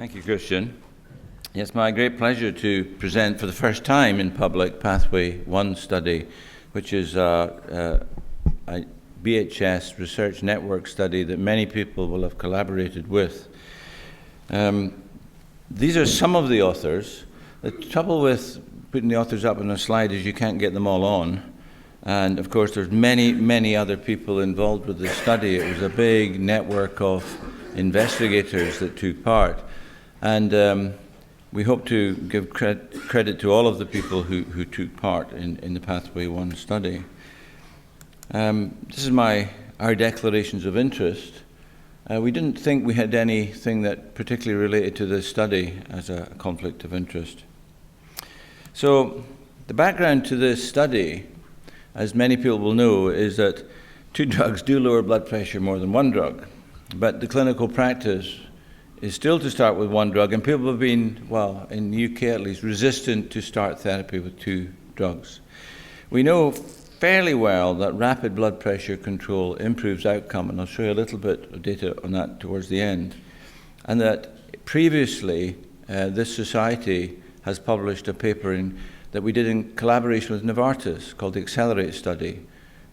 Thank you, Christian. It's my great pleasure to present for the first time in public Pathway 1 study, which is a BHS research network study that many people will have collaborated with. These are some of the authors. The trouble with putting the authors up on a slide is you can't get them all on. And of course, there's many, many other people involved with this study. It was a big network of investigators that took part. And we hope to give credit to all of the people who took part in the Pathway 1 study. This is our declarations of interest. We didn't think we had anything that particularly related to this study as a conflict of interest. So the background to this study, as many people will know, is that 2 drugs do lower blood pressure more than 1 drug. But the clinical practice is still to start with 1 drug, and people have been, well, in the UK at least, resistant to start therapy with 2 drugs. We know fairly well that rapid blood pressure control improves outcome, and I'll show you a little bit of data on that towards the end, and that previously this society has published a paper that we did in collaboration with Novartis called the Accelerate study,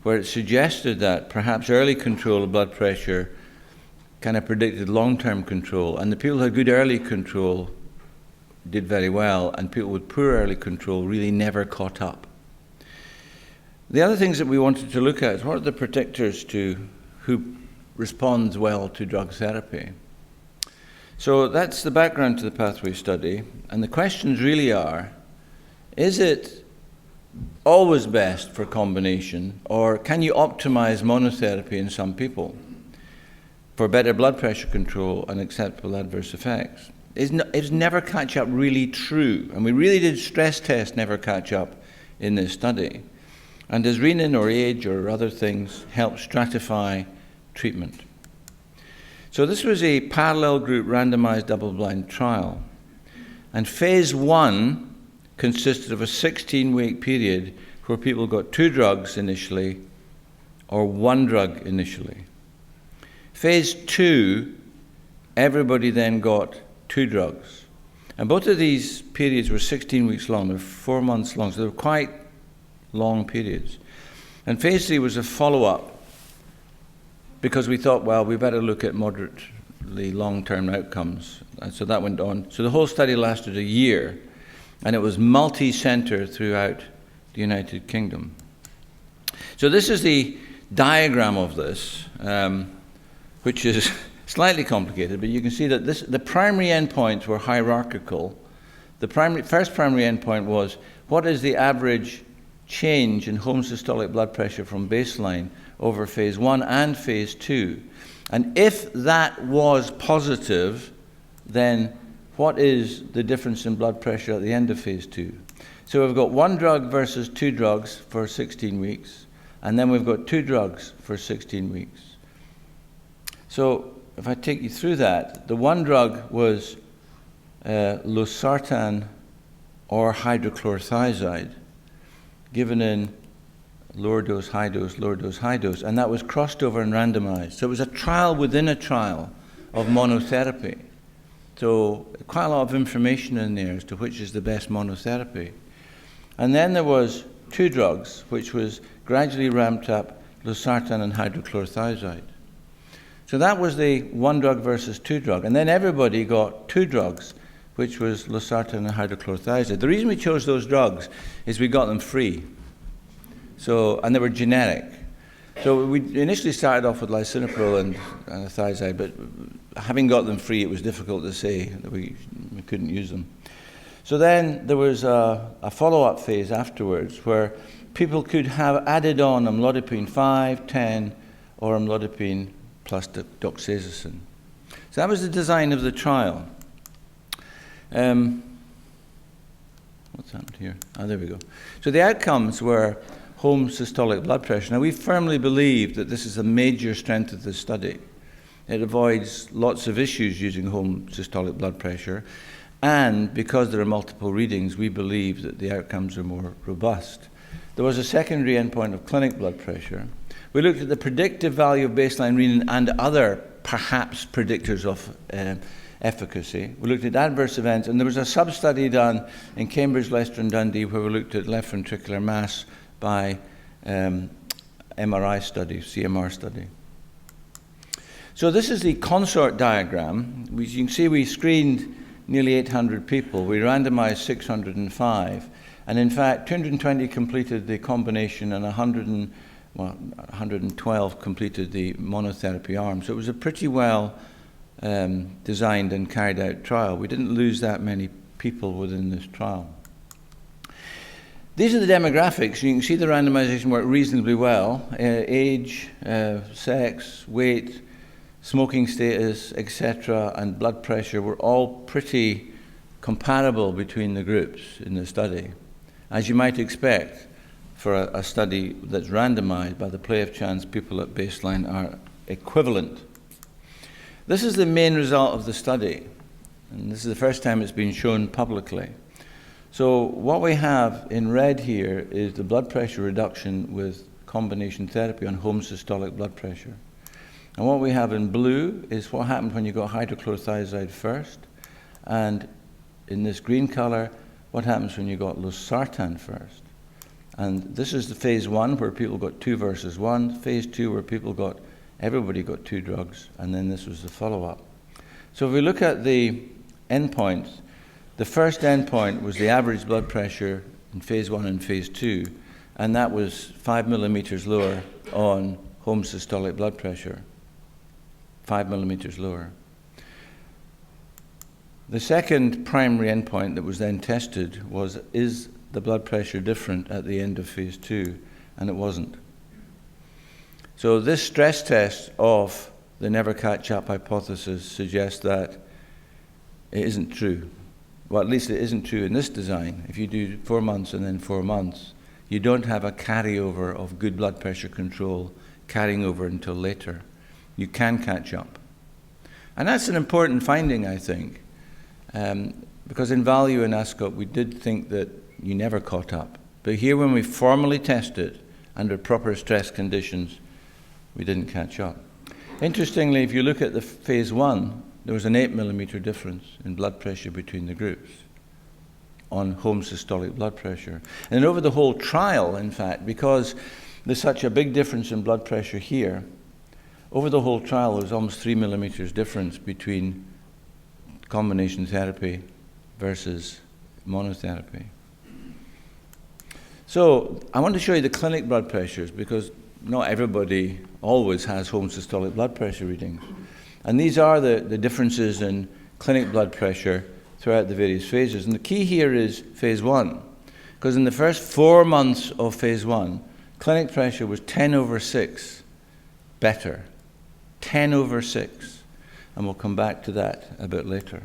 where it suggested that perhaps early control of blood pressure kind of predicted long-term control, and the people who had good early control did very well, and people with poor early control really never caught up. The other things that we wanted to look at is what are the predictors to who responds well to drug therapy. So that's the background to the Pathway study, and the questions really are, is it always best for combination, or can you optimize monotherapy in some people for better blood pressure control and acceptable adverse effects? It's never catch up really true, and we really did stress test never catch up in this study. And does renin or age or other things help stratify treatment? So this was a parallel group randomized double-blind trial, and phase 1 consisted of a 16-week period where people got 2 drugs initially or 1 drug initially. Phase 2, everybody then got 2 drugs. And both of these periods were 16 weeks long. They're 4 months long, so they were quite long periods. And phase 3 was a follow-up because we thought, well, we better look at moderately long-term outcomes. And so that went on. So the whole study lasted a year, and it was multi-center throughout the United Kingdom. So this is the diagram of this, which is slightly complicated, but you can see that the primary endpoints were hierarchical. The first primary endpoint was, what is the average change in home systolic blood pressure from baseline over phase 1 and phase 2? And if that was positive, then what is the difference in blood pressure at the end of phase 2? So we've got 1 drug versus 2 drugs for 16 weeks, and then we've got 2 drugs for 16 weeks. So if I take you through that, the 1 drug was losartan or hydrochlorothiazide, given in lower dose, high dose, lower dose, high dose, and that was crossed over and randomized. So it was a trial within a trial of monotherapy. So quite a lot of information in there as to which is the best monotherapy. And then there was 2 drugs, which was gradually ramped up, losartan and hydrochlorothiazide. So that was the 1 drug versus 2 drug. And then everybody got 2 drugs, which was losartan and hydrochlorothiazide. The reason we chose those drugs is we got them free. And they were generic. So we initially started off with lisinopril and thiazide, but having got them free, it was difficult to say that we couldn't use them. So then there was a follow-up phase afterwards where people could have added on amlodipine 5, 10, or amlodipine plus doxazosin. So that was the design of the trial. What's happened here? There we go. So the outcomes were home systolic blood pressure. Now we firmly believe that this is a major strength of this study. It avoids lots of issues using home systolic blood pressure, and because there are multiple readings, we believe that the outcomes are more robust. There was a secondary endpoint of clinic blood pressure. We looked at the predictive value of baseline renin and other perhaps predictors of efficacy. We looked at adverse events, and there was a sub-study done in Cambridge, Leicester and Dundee where we looked at left ventricular mass by MRI study, CMR study. So this is the Consort diagram. As you can see, we screened nearly 800 people. We randomized 605. And in fact, 220 completed the combination and 112 completed the monotherapy arm. So it was a pretty well designed and carried out trial. We didn't lose that many people within this trial. These are the demographics. You can see the randomization worked reasonably well. Age, sex, weight, smoking status, etc., and blood pressure were all pretty comparable between the groups in the study, as you might expect for a study that's randomized. By the play of chance, people at baseline are equivalent. This is the main result of the study, and this is the first time it's been shown publicly. So what we have in red here is the blood pressure reduction with combination therapy on home systolic blood pressure. And what we have in blue is what happened when you got hydrochlorothiazide first, and in this green color, what happens when you got losartan first. And this is the phase 1 where people got 2 versus 1, phase 2 where everybody got 2 drugs, and then this was the follow-up. So if we look at the endpoints, the first endpoint was the average blood pressure in phase 1 and phase 2, and that was 5 millimeters lower on home systolic blood pressure, 5 millimeters lower. The second primary endpoint that was then tested was, is the blood pressure different at the end of phase 2? And it wasn't. So this stress test of the never catch up hypothesis suggests that it isn't true. Well, at least it isn't true in this design. If you do 4 months and then 4 months, you don't have a carryover of good blood pressure control carrying over until later. You can catch up. And that's an important finding, I think, because in Value and ASCOP, we did think that you never caught up. But here, when we formally tested under proper stress conditions, we didn't catch up. Interestingly, if you look at the phase 1, there was an 8 millimeter difference in blood pressure between the groups on home systolic blood pressure. And over the whole trial, in fact, because there's such a big difference in blood pressure here, over the whole trial, there was almost 3 millimeters difference between combination therapy versus monotherapy. So I want to show you the clinic blood pressures because not everybody always has home systolic blood pressure readings. And these are the differences in clinic blood pressure throughout the various phases. And the key here is phase 1, because in the first 4 months of phase 1, clinic pressure was 10/6 better. 10/6. And we'll come back to that a bit later.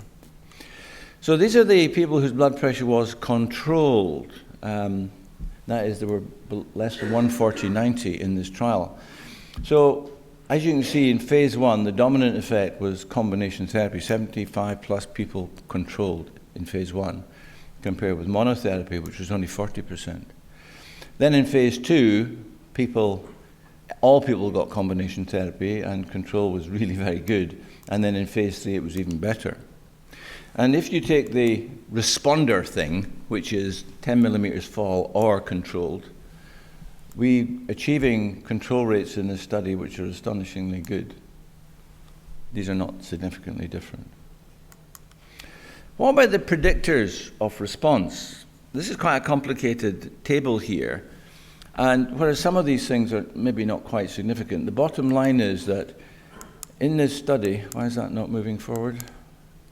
So these are the people whose blood pressure was controlled. That is, there were less than 140/90 in this trial. So as you can see, in phase 1, the dominant effect was combination therapy, 75 plus people controlled in phase 1, compared with monotherapy, which was only 40%. Then in phase 2, all people got combination therapy, and control was really very good. And then in phase 3, it was even better. And if you take the responder thing, which is 10 millimeters fall or controlled, we achieving control rates in this study which are astonishingly good. These are not significantly different. What about the predictors of response? This is quite a complicated table here. And whereas some of these things are maybe not quite significant, the bottom line is that in this study, why is that not moving forward?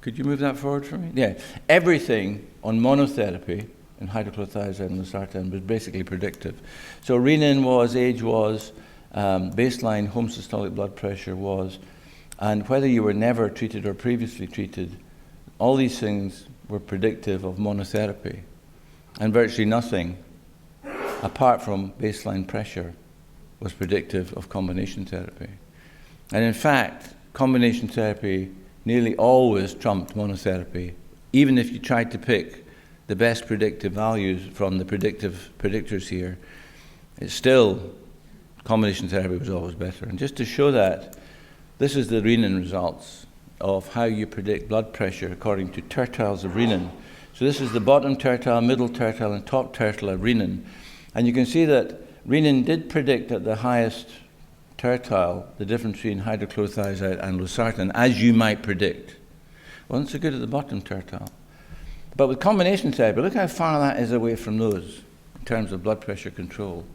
Could you move that forward for me? Yeah. Everything on monotherapy and hydrochlorothiazide and losartan was basically predictive. So renin was, age was, baseline home systolic blood pressure was, and whether you were never treated or previously treated, all these things were predictive of monotherapy. And virtually nothing, apart from baseline pressure, was predictive of combination therapy. And in fact, combination therapy nearly always trumped monotherapy, even if you tried to pick the best predictive values from the predictors here. It's still, combination therapy was always better. And just to show that, this is the renin results. of how you predict blood pressure according to tertiles of renin. So this is the bottom tertile, middle tertile, and top tertile of renin. And you can see that renin did predict at the highest tertile the difference between hydrochlorothiazide and losartan, as you might predict. Well, not so good at the bottom tertile. But with combination therapy, look how far that is away from those in terms of blood pressure control.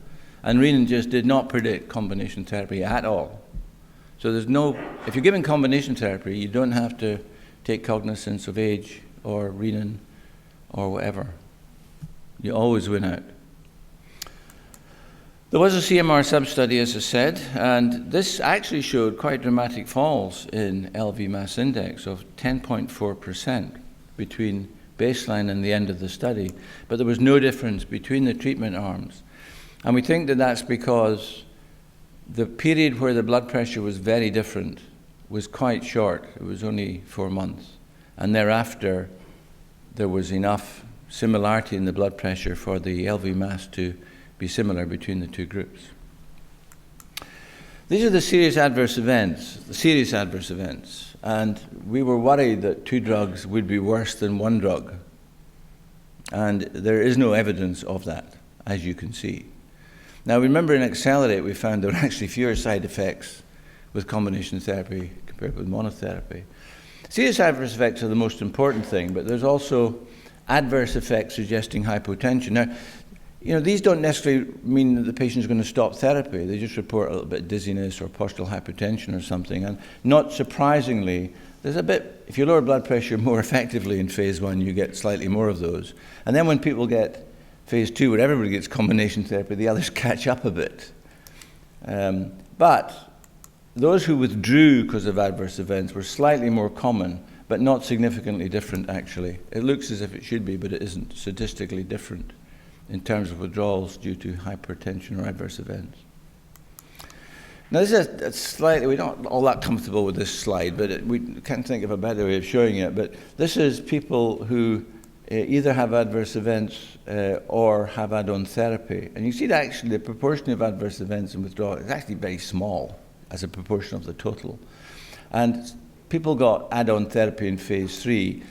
And renin just did not predict combination therapy at all. So there's no, if you're giving combination therapy, you don't have to take cognizance of age or renin or whatever. You always win out. There was a CMR Sub-Study, as I said, and this actually showed quite dramatic falls in LV mass index of 10.4% between baseline and the end of the study. But there was no difference between the treatment arms. And we think that that's because the period where the blood pressure was very different was quite short. It was only 4 months. And thereafter, there was enough similarity in the blood pressure for the LV mass to be similar between the two groups. These are the serious adverse events, and we were worried that 2 drugs would be worse than 1 drug. And there is no evidence of that, as you can see. Now, remember in Accelerate, we found there were actually fewer side effects with combination therapy compared with monotherapy. Serious adverse effects are the most important thing, but there's also adverse effects suggesting hypotension. Now, these don't necessarily mean that the patient's going to stop therapy. They just report a little bit of dizziness or postural hypertension or something. And not surprisingly, there's a bit, if you lower blood pressure more effectively in phase 1, you get slightly more of those. And then when people get phase 2, where everybody gets combination therapy, the others catch up a bit. But those who withdrew because of adverse events were slightly more common, but not significantly different, actually. It looks as if it should be, but it isn't statistically different in terms of withdrawals due to hypertension or adverse events. Now, this is a slightly, we're not all that comfortable with this slide, but we can't think of a better way of showing it. But this is people who either have adverse events or have add-on therapy. And you see that actually the proportion of adverse events and withdrawal is actually very small as a proportion of the total. And people got add-on therapy in phase 3,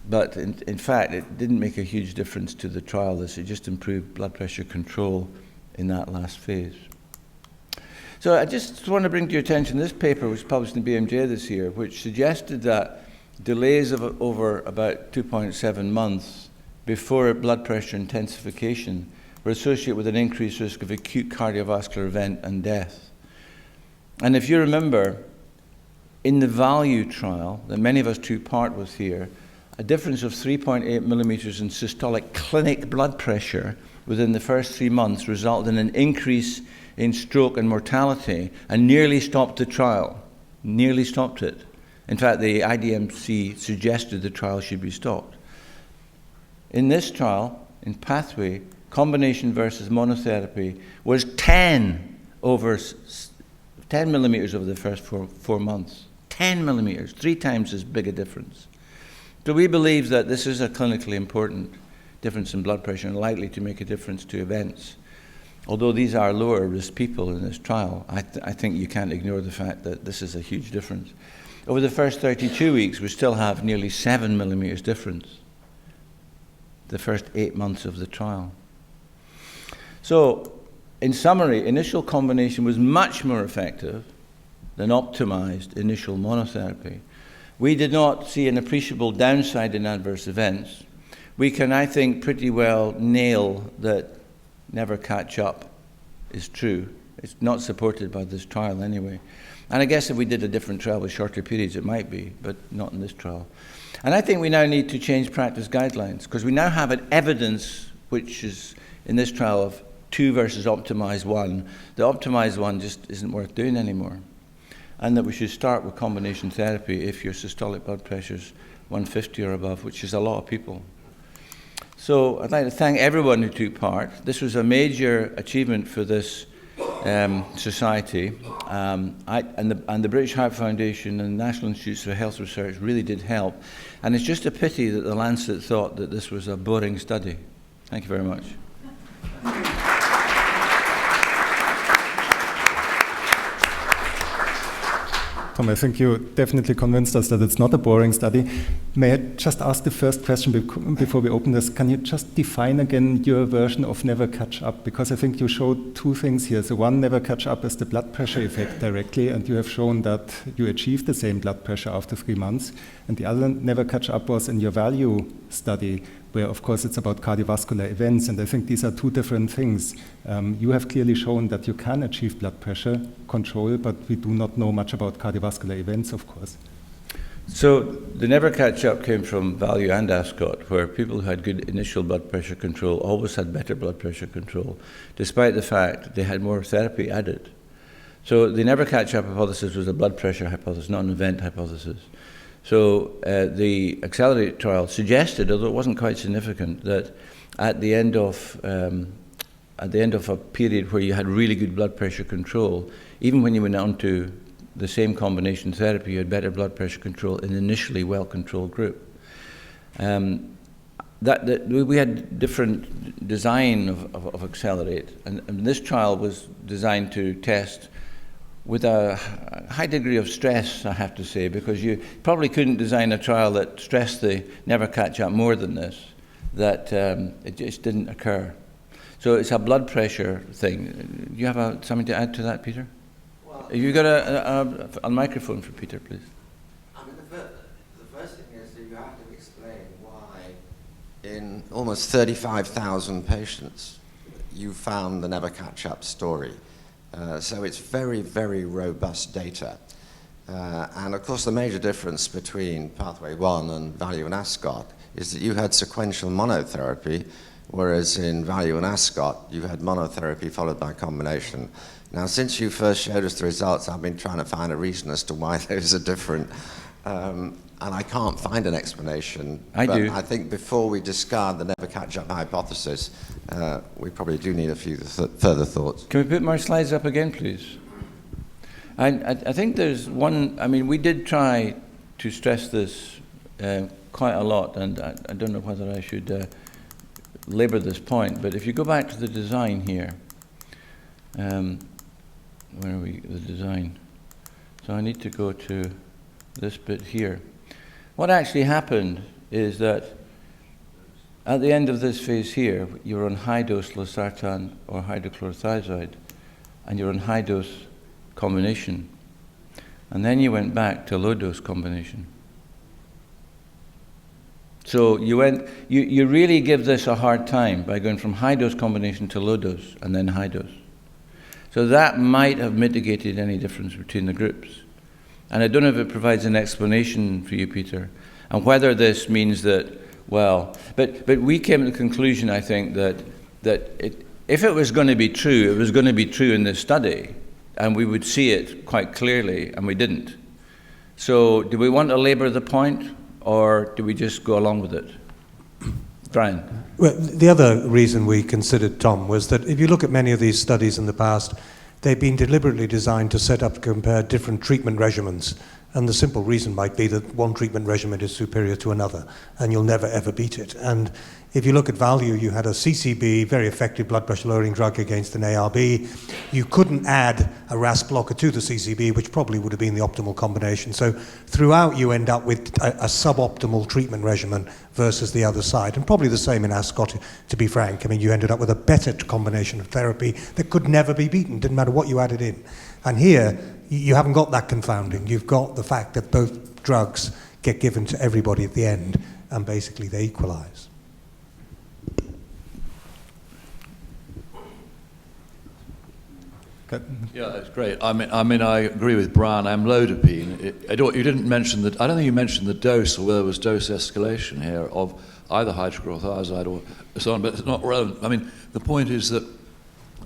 but in fact, it didn't make a huge difference to the trial. It just improved blood pressure control in that last phase. So I just want to bring to your attention this paper was published in BMJ this year, which suggested that delays of over about 2.7 months before blood pressure intensification were associated with an increased risk of acute cardiovascular event and death. And if you remember, in the VALUE trial that many of us took part with here, a difference of 3.8 millimeters in systolic clinic blood pressure within the first 3 months resulted in an increase in stroke and mortality and nearly stopped the trial, nearly stopped it. In fact, the IDMC suggested the trial should be stopped. In this trial, in Pathway, combination versus monotherapy was 10 millimeters over the first four months. 10 millimeters, 3 times as big a difference. So we believe that this is a clinically important difference in blood pressure and likely to make a difference to events. Although these are lower risk people in this trial, I think you can't ignore the fact that this is a huge difference. Over the first 32 weeks, we still have nearly 7 millimeters difference, the first 8 months of the trial. So, in summary, initial combination was much more effective than optimized initial monotherapy. We did not see an appreciable downside in adverse events. We can, I think, pretty well nail that never catch up is true. It's not supported by this trial anyway. And I guess if we did a different trial with shorter periods, it might be, but not in this trial. And I think we now need to change practice guidelines because we now have an evidence, which is in this trial of 2 versus optimized 1. The optimized 1 just isn't worth doing anymore. And that we should start with combination therapy if your systolic blood pressure is 150 or above, which is a lot of people. So I'd like to thank everyone who took part. This was a major achievement for this society. And the British Heart Foundation and the National Institutes for Health Research really did help. And it's just a pity that the Lancet thought that this was a boring study. Thank you very much. Tom, I think you definitely convinced us that it's not a boring study. May I just ask the first question before we open this? Can you just define again your version of never catch up? Because I think you showed two things here. So one, never catch up is the blood pressure effect directly, and you have shown that you achieved the same blood pressure after 3 months. And the other never catch up was in your value study, where of course it's about cardiovascular events, and I think these are two different things. You have clearly shown that you can achieve blood pressure control, but we do not know much about cardiovascular events, of course. So the never catch up came from value and Ascot, where people who had good initial blood pressure control always had better blood pressure control, despite the fact they had more therapy added. So the never catch up hypothesis was a blood pressure hypothesis, not an event hypothesis. So the Accelerate trial suggested, although it wasn't quite significant, that at the end of a period where you had really good blood pressure control, even when you went on to the same combination therapy, you had better blood pressure control in an initially well-controlled group. We had different design of Accelerate, and this trial was designed to test with a high degree of stress, I have to say, because you probably couldn't design a trial that stressed the never catch up more than this, that it just didn't occur. So it's a blood pressure thing. Do you have something to add to that, Peter? Well, have you got a microphone for Peter, please? I mean, the first thing is that you have to explain why in almost 35,000 patients you found the never catch up story. So it's very, very robust data. And of course the major difference between Pathway 1 and Value and Ascot is that you had sequential monotherapy, whereas in Value and Ascot you had monotherapy followed by combination. Now since you first showed us the results, I've been trying to find a reason as to why those are different. And I can't find an explanation. I do. I think before we discard the never catch up hypothesis, we probably do need a few further thoughts. Can we put more slides up again, please? I think there's one, I mean, we did try to stress this quite a lot, and I don't know whether I should labor this point, but if you go back to the design here, where are we, the design? So I need to go to this bit here. What actually happened is that at the end of this phase here, you're on high-dose losartan or hydrochlorothiazide, and you're on high-dose combination. And then you went back to low-dose combination. So you really give this a hard time by going from high-dose combination to low-dose and then high-dose. So that might have mitigated any difference between the groups. And I don't know if it provides an explanation for you, Peter, and whether this means that, well, but we came to the conclusion, I think, that if it was going to be true, it was going to be true in this study, and we would see it quite clearly, and we didn't. So do we want to labour the point, or do we just go along with it? Brian? Well, the other reason we considered, Tom, was that if you look at many of these studies in the past, they've been deliberately designed to set up to compare different treatment regimens. And the simple reason might be that one treatment regimen is superior to another, and you'll never ever beat it. And if you look at Value, you had a CCB, very effective blood pressure lowering drug against an ARB. You couldn't add a RAS blocker to the CCB, which probably would have been the optimal combination. So throughout you end up with a suboptimal treatment regimen versus the other side. And probably the same in Ascot, to be frank. I mean, you ended up with a better combination of therapy that could never be beaten, didn't matter what you added in. And here, you haven't got that confounding. You've got the fact that both drugs get given to everybody at the end, and basically they equalize. Yeah, that's great. I mean, I agree with Brian. Amlodipine. I don't think you mentioned the dose, or whether there was dose escalation here of either hydrochlorothiazide or so on. But it's not relevant. I mean, the point is that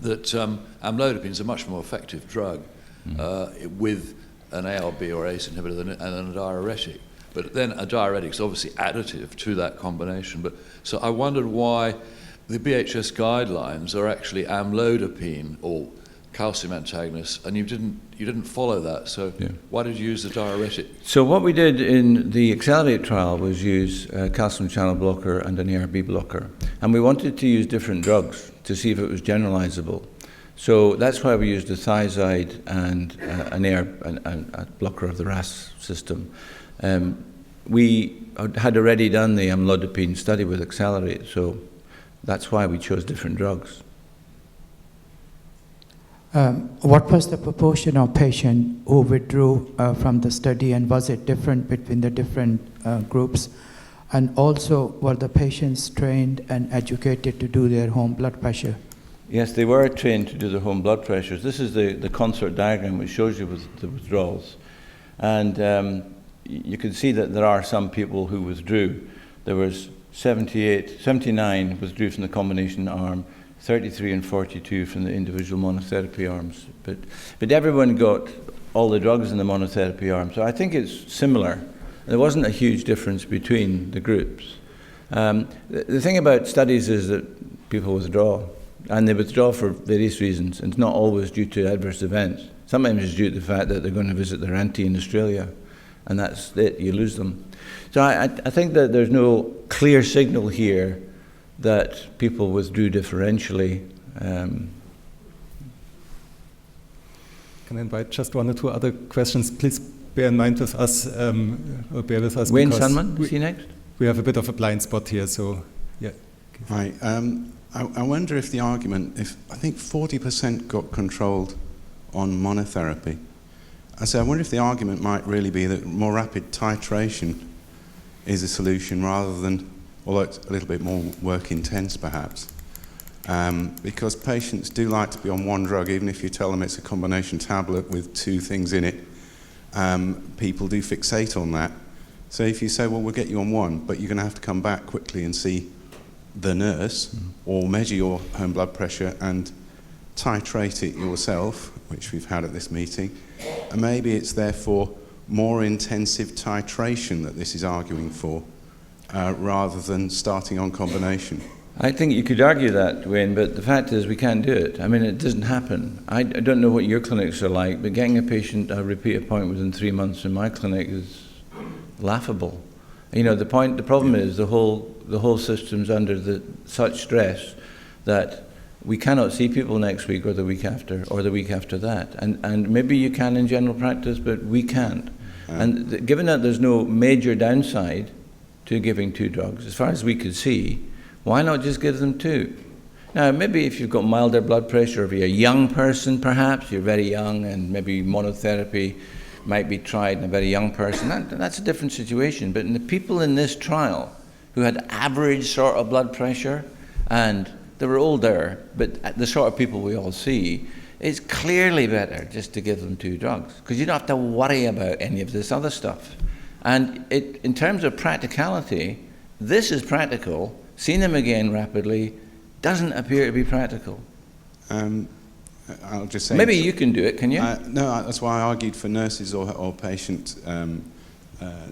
amlodipine is a much more effective drug with an ARB or ACE inhibitor than a diuretic. But then a diuretic is obviously additive to that combination. But so I wondered why the BHS guidelines are actually amlodipine or calcium antagonists, and you didn't follow that. So why did you use the diuretic? So what we did in the Accelerate trial was use a calcium channel blocker and an ARB blocker, and we wanted to use different drugs to see if it was generalizable. So that's why we used a thiazide and a blocker of the RAS system. We had already done the amlodipine study with Accelerate, so that's why we chose different drugs. What was the proportion of patients who withdrew from the study, and was it different between the different groups? And also, were the patients trained and educated to do their home blood pressure? Yes, they were trained to do their home blood pressures. This is the Consort diagram which shows you the withdrawals. And you can see that there are some people who withdrew. There was 79 withdrew from the combination arm, 33 and 42 from the individual monotherapy arms. But everyone got all the drugs in the monotherapy arm. So I think it's similar. There wasn't a huge difference between the groups. The thing about studies is that people withdraw. And they withdraw for various reasons. And it's not always due to adverse events. Sometimes it's due to the fact that they're going to visit their auntie in Australia. And that's it, you lose them. So I think that there's no clear signal here that people withdrew differentially. Can I invite just one or two other questions? Please bear in mind with us, or bear with us. Wayne Sunman, is he next? We have a bit of a blind spot here, so yeah. Hi. I wonder if the argument, if I think 40% got controlled on monotherapy. I wonder if the argument might really be that more rapid titration is a solution rather than, although it's a little bit more work intense perhaps, because patients do like to be on one drug, even if you tell them it's a combination tablet with two things in it. People do fixate on that. So if you say, well, we'll get you on one, but you're going to have to come back quickly and see the nurse or measure your home blood pressure and titrate it yourself, which we've had at this meeting, and maybe it's therefore more intensive titration that this is arguing for, rather than starting on combination. I think you could argue that, Wayne, but the fact is we can't do it. I mean, it doesn't happen. I don't know what your clinics are like, but getting a patient a repeat appointment within 3 months in my clinic is laughable. You know, the problem is the whole system's under such stress that we cannot see people next week or the week after or the week after that. And maybe you can in general practice, but we can't. And given that there's no major downside to giving two drugs, as far as we could see, why not just give them two? Now, maybe if you've got milder blood pressure, if you're a young person perhaps, you're very young and maybe monotherapy might be tried in a very young person, that's a different situation. But in the people in this trial who had average sort of blood pressure, and they were older, but the sort of people we all see, it's clearly better just to give them two drugs, because you don't have to worry about any of this other stuff. And in terms of practicality, this is practical. Seeing them again rapidly doesn't appear to be practical. I'll just say... Maybe you can do it, can you? No, that's why I argued for nurses or patient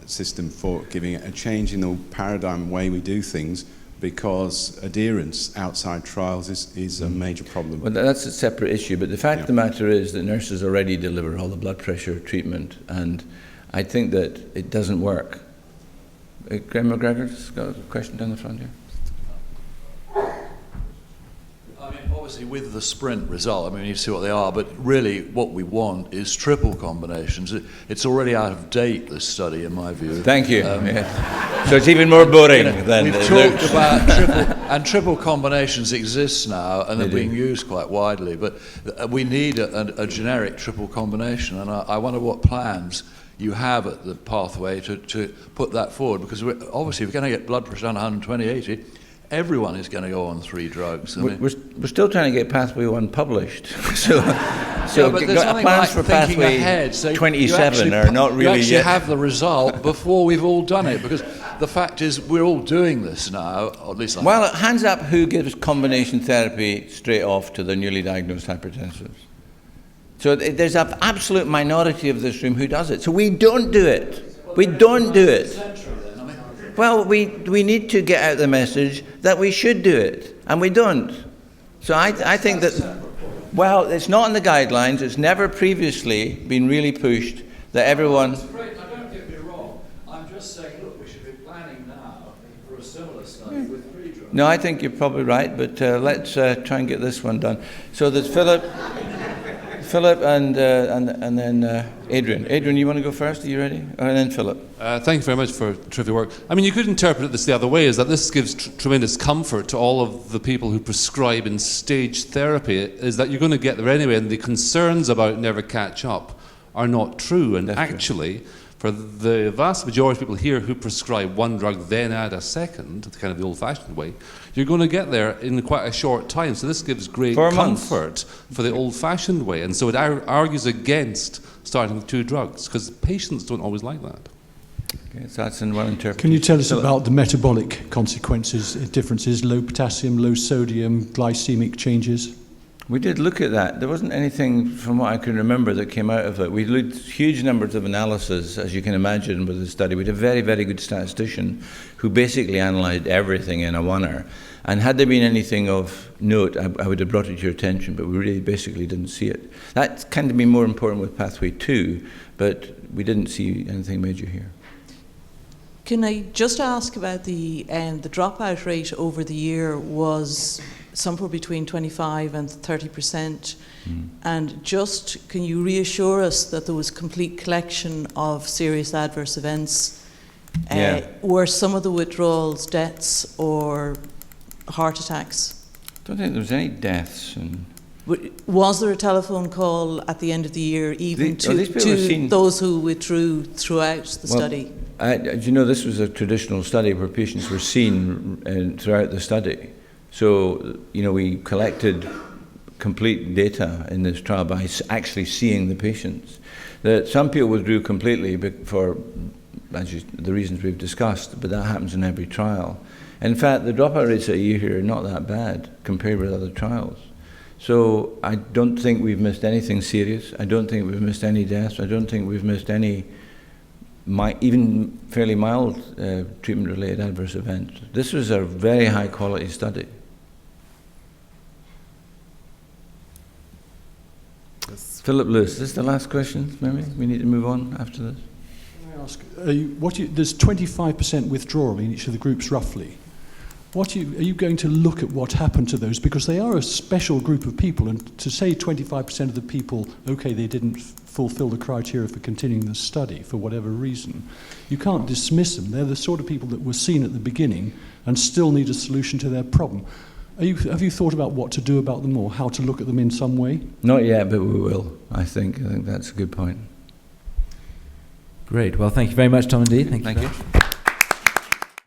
system for giving it a change in the paradigm way we do things, because adherence outside trials is a major problem. Well, that's a separate issue, but the fact of the matter is that nurses already deliver all the blood pressure treatment, and I think that it doesn't work. Graham McGregor's got a question down the front here. I mean, obviously with the sprint result, I mean, you see what they are, but really what we want is triple combinations. It's already out of date, this study, in my view. Thank you. So it's even more boring than we've it talked looks. about triple combinations exist now, and they're being used quite widely, but we need a generic triple combination, and I wonder what plans you have at the pathway to put that forward, because obviously if we're going to get blood pressure down 120/80, everyone is going to go on 3 drugs. We're still trying to get Pathway 1 published. so but there's nothing plans like for thinking Pathway ahead. So 27 are not really you actually yet. have the result before we've all done it, because the fact is we're all doing this now, or at least Well, hands up who gives combination therapy straight off to the newly diagnosed hypertensives. So there's an absolute minority of this room who does it. So we don't do it. We don't do it. Well, we need to get out the message that we should do it, and we don't. So I think that, well, it's not in the guidelines. It's never previously been really pushed that everyone... It's great. Now, don't get me wrong. I'm just saying, look, we should be planning now for for a similar study with 3 drugs. No, I think you're probably right, but let's try and get this one done. So there's Philip, and then Adrian. Adrian, you want to go first? Are you ready? And then Philip. Thank you very much for terrific work. I mean, you could interpret this the other way, is that this gives tremendous comfort to all of the people who prescribe in stage therapy, is that you're going to get there anyway, and the concerns about never catch up are not true. And That's actually, for the vast majority of people here who prescribe one drug, then add a second, kind of the old-fashioned way, you're going to get there in quite a short time. So this gives great 4 months. comfort for the old-fashioned way. And so it argues against starting with 2 drugs, because patients don't always like that. Okay, so that's in one interpretation. Can you tell us Philip. about the metabolic consequences, differences, low potassium, low sodium, glycemic changes? We did look at that. There wasn't anything, from what I can remember, that came out of it. We looked huge numbers of analysis, as you can imagine, with the study. We had a very, very good statistician who basically analysed everything in a oneer. And had there been anything of note, I would have brought it to your attention, but we really basically didn't see it. That's kind of been more important with Pathway 2, but we didn't see anything major here. Can I just ask about the dropout rate over the year was somewhere between 25 and 30%. And just, can you reassure us that there was complete collection of serious adverse events? Yeah. Were some of the withdrawals deaths or heart attacks? I don't think there was any deaths. Was there a telephone call at the end of the year even these people were seen- to those who withdrew throughout the study? As you know, this was a traditional study where patients were seen throughout the study. So, we collected complete data in this trial by actually seeing the patients. Some people withdrew completely for the reasons we've discussed, but that happens in every trial. In fact, the dropout rates that you hear are not that bad compared with other trials. So I don't think we've missed anything serious. I don't think we've missed any deaths. I don't think we've missed any even fairly mild treatment-related adverse events. This was a very high-quality study. Philip Lewis, is this the last question, maybe? We need to move on after this. Can I ask, there's 25% withdrawal in each of the groups roughly. Are you going to look at what happened to those? Because they are a special group of people, and to say 25% of the people, okay, they didn't fulfill the criteria for continuing the study for whatever reason, you can't dismiss them. They're the sort of people that were seen at the beginning and still need a solution to their problem. Have you thought about what to do about them or how to look at them in some way? Not yet, but we will, I think. I think that's a good point. Great. Well, thank you very much, Tom and Dee. Thank you.